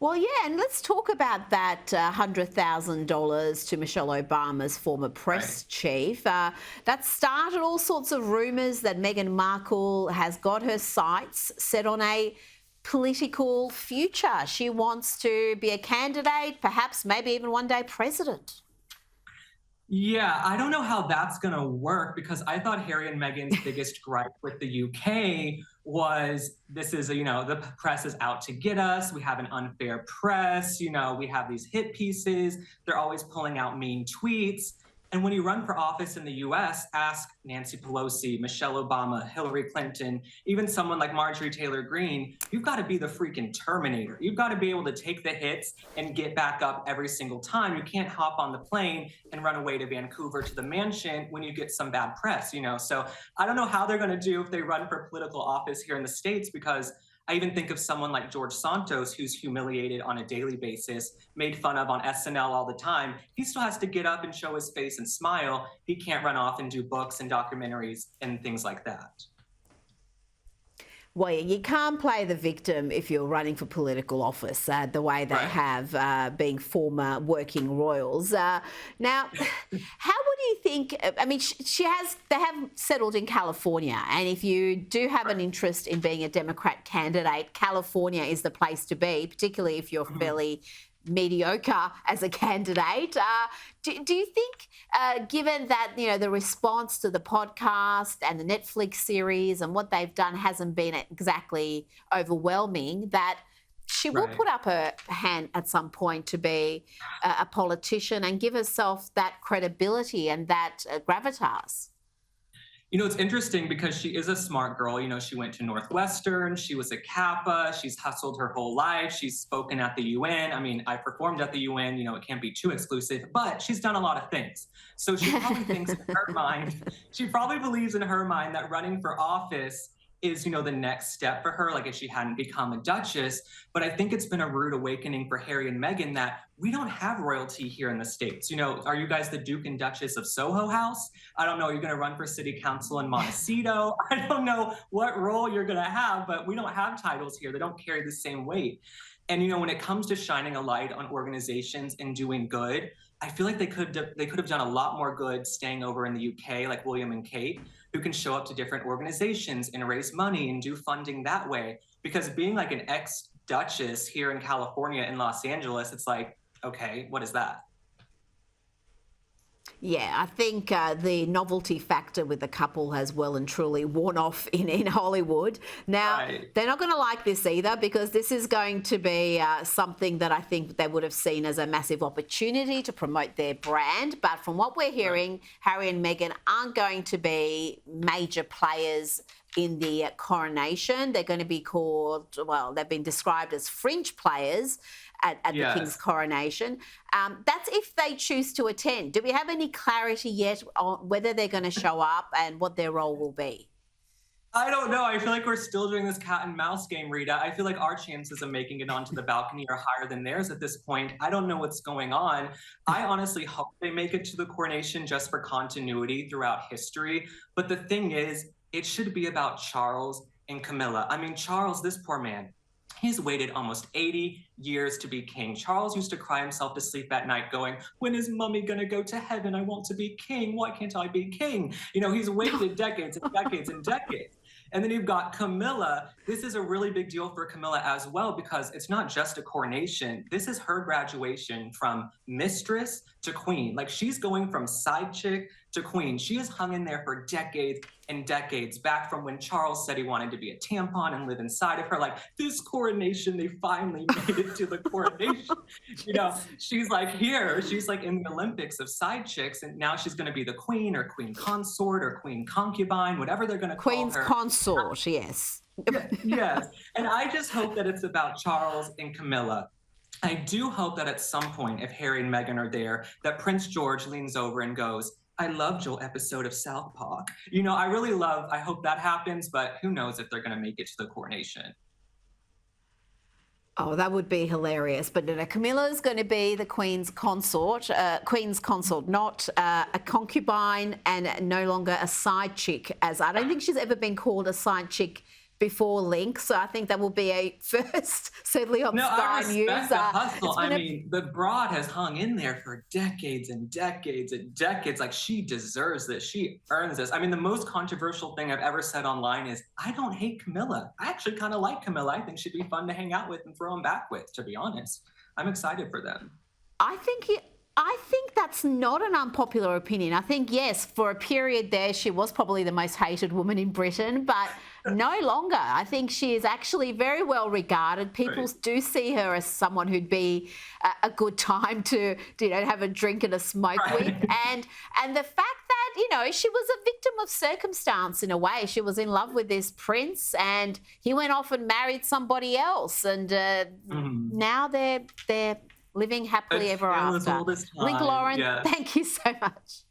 Well, yeah, and let's talk about that $100,000 to Michelle Obama's former Right. press chief. That started all sorts of rumours that Meghan Markle has got her sights set on a political future. She wants to be a candidate, perhaps maybe even one day president. Yeah, I don't know how that's going to work because I thought Harry and Meghan's biggest gripe with the UK was this is, the press is out to get us. We have an unfair press. We have these hit pieces. They're always pulling out mean tweets. And when you run for office in the US, ask Nancy Pelosi, Michelle Obama, Hillary Clinton, even someone like Marjorie Taylor Greene, you've got to be the freaking Terminator. You've got to be able to take the hits and get back up every single time. You can't hop on the plane and run away to Vancouver to the mansion when you get some bad press. So I don't know how they're going to do if they run for political office here in the States because I even think of someone like George Santos, who's humiliated on a daily basis, made fun of on SNL all the time. He still has to get up and show his face and smile. He can't run off and do books and documentaries and things like that. Well, you can't play the victim if you're running for political office, the way they Right. have being former working royals. Now, how would you think? I mean, they have settled in California, and if you do have an interest in being a Democrat candidate, California is the place to be, particularly if you're fairly mediocre as a candidate. Do you think, given that the response to the podcast and the Netflix series and what they've done hasn't been exactly overwhelming, that she will Right. put up her hand at some point to be a politician and give herself that credibility and that gravitas? It's interesting because she is a smart girl. She went to Northwestern, she was a Kappa, she's hustled her whole life, she's spoken at the UN. I mean, I performed at the UN, it can't be too exclusive, but she's done a lot of things. So she probably thinks in her mind, she probably believes in her mind that running for office is, the next step for her, like if she hadn't become a duchess. But I think it's been a rude awakening for Harry and Meghan that we don't have royalty here in the States. Are you guys the Duke and Duchess of Soho House? I don't know. You're going to run for city council in Montecito. I don't know what role you're going to have, but we don't have titles here. They don't carry the same weight. And, when it comes to shining a light on organizations and doing good, I feel like they could have done a lot more good staying over in the UK, like William and Kate, who can show up to different organizations and raise money and do funding that way. Because being like an ex-duchess here in California in Los Angeles, it's like, okay, what is that? Yeah, I think the novelty factor with the couple has well and truly worn off in Hollywood. Now, Right. they're not going to like this either because this is going to be something that I think they would have seen as a massive opportunity to promote their brand. But from what we're hearing, Harry and Meghan aren't going to be major players in the coronation. They're going to be called, well, they've been described as fringe players at the Yes. King's coronation. That's if they choose to attend. Do we have any clarity yet on whether they're going to show up and what their role will be? I don't know. I feel like we're still doing this cat and mouse game, Rita. I feel like our chances of making it onto the balcony are higher than theirs at this point. I don't know what's going on. I honestly hope they make it to the coronation just for continuity throughout history. But the thing is, it should be about Charles and Camilla. I mean, Charles, this poor man, he's waited almost 80 years to be king. Charles used to cry himself to sleep at night going, when is mommy gonna go to heaven? I want to be king. Why can't I be king? He's waited decades and decades and decades. And then you've got Camilla. This is a really big deal for Camilla as well because it's not just a coronation. This is her graduation from mistress to queen. Like she's going from side chick to queen. She has hung in there for decades and decades, back from when Charles said he wanted to be a tampon and live inside of her. Like this coronation, they finally made it to the coronation. She's like here, she's like in the Olympics of side chicks, and now she's going to be the queen or queen consort or queen concubine, whatever they're going to call Queen's her. consort, yes. Yes. And I just hope that it's about Charles and Camilla. I do hope that at some point, if Harry and Meghan are there, that Prince George leans over and goes, I loved your episode of South Park. I hope that happens, but who knows if they're going to make it to the coronation. Oh, that would be hilarious. But Camilla's going to be the Queen's consort, not a concubine and no longer a side chick, as I don't think she's ever been called a side chick before Link. So I think that will be a first, certainly on No, I Sky News. respect the hustle. It's I been a mean, the broad has hung in there for decades and decades and decades. Like, she deserves this. She earns this. I mean, the most controversial thing I've ever said online is, I don't hate Camilla. I actually kind of like Camilla. I think she'd be fun to hang out with and throw them back with, to be honest. I'm excited for them. I think that's not an unpopular opinion. I think, yes, for a period there, she was probably the most hated woman in Britain, but no longer. I think she is actually very well regarded. People do see her as someone who'd be a good time to, have a drink and a smoke with. And the fact that, she was a victim of circumstance in a way. She was in love with this prince and he went off and married somebody else. And now they're living happily ever after. Link Lauren, thank you so much.